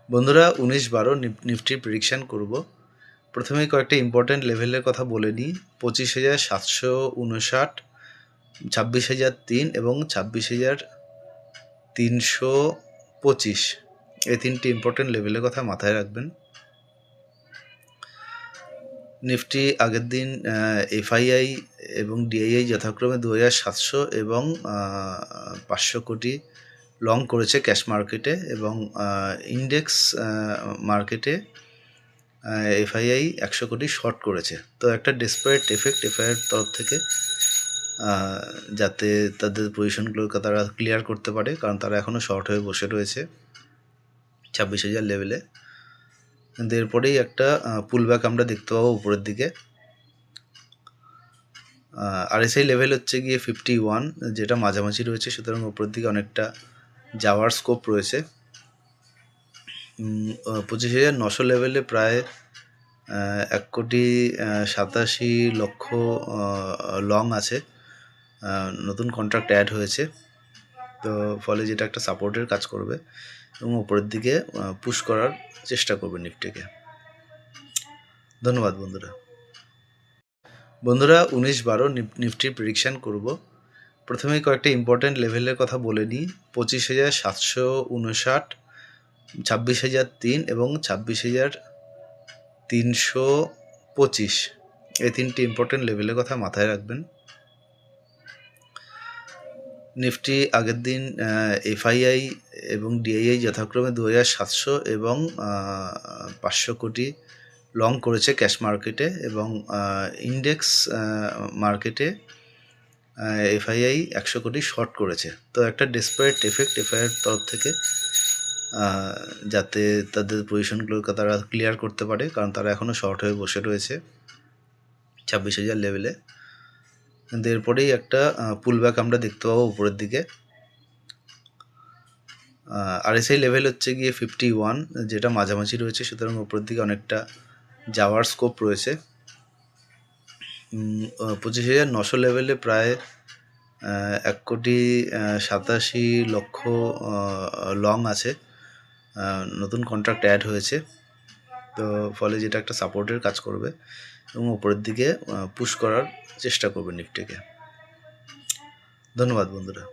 বন্ধুরা 19-12 নিফটির প্রেডিকশান করব। প্রথমেই কয়েকটা ইম্পর্ট্যান্ট লেভেলের কথা বলে নিই। 25,759, 26,003 এবং 26,325, এই তিনটি ইম্পর্ট্যান্ট লেভেলের কথা মাথায় রাখবেন। নিফটি আগের দিন এফআইআই এবং ডিআইআই যথাক্রমে 2,700 এবং 500 কোটি লং করেছে ক্যাশ মার্কেটে, এবং ইন্ডেক্স মার্কেটে এফআইআই 100 কোটি শর্ট করেছে। তো একটা ডেসপারেট এফেক্ট এফআইআইয়ের তরফ থেকে, যাতে তাদের পজিশনগুলোকে তারা ক্লিয়ার করতে পারে, কারণ তারা এখনও শর্ট হয়ে বসে রয়েছে 26,000 লেভেলে। কিন্তু এরপরেই একটা পুলব্যাক আমরা দেখতে পাবো উপরের দিকে। আরএসআই লেভেল হচ্ছে গিয়ে 51, যেটা মাঝামাঝি রয়েছে, সুতরাং উপরের দিকে অনেকটা যাওয়ার স্কোপ রয়েছে। 25,900 লেভেলে প্রায় 1,87,00,000 লং আছে, নতুন কন্ট্রাক্ট অ্যাড হয়েছে। তো ফলে যেটা একটা সাপোর্টের কাজ করবে এবং উপরের দিকে পুশ করার চেষ্টা করবে নিফটিকে। ধন্যবাদ বন্ধুরা। 19-12 নিফটির প্রেডিকশান করব। প্রথমেই কয়েকটা ইম্পর্ট্যান্ট লেভেলের কথা বলে নিই। 25,759, 26,003 এবং 26,325, এই তিনটি ইম্পর্ট্যান্ট লেভেলের কথা মাথায় রাখবেন। নিফটি আগের দিন এফআইআই এবং ডিআইআই যথাক্রমে 2,700 এবং 500 কোটি লং করেছে ক্যাশ মার্কেটে, এবং ইন্ডেক্স মার্কেটে এফআইআই 100 কোটি শর্ট করেছে। তো একটা ডেসপারেট এফেক্ট এফআইআইয়ের তরফ থেকে, যাতে তাদের পজিশনগুলোকে তারা ক্লিয়ার করতে পারে, কারণ তারা এখনও শর্ট হয়ে বসে রয়েছে 26,000 লেভেলে। কিন্তু এরপরেই একটা পুলব্যাক আমরা দেখতে পাবো উপরের দিকে। আরএসআই লেভেল হচ্ছে গিয়ে 51, যেটা মাঝামাঝি রয়েছে, সুতরাং উপরের দিকে অনেকটা যাওয়ার স্কোপ রয়েছে। 25,900 লেভেলে প্রায় 1,87,00,000 লং আছে, নতুন কন্ট্রাক্ট অ্যাড হয়েছে। তো ফলে যেটা একটা সাপোর্টের কাজ করবে এবং উপরের দিকে পুশ করার চেষ্টা করবে নিফটিকে। ধন্যবাদ বন্ধুরা।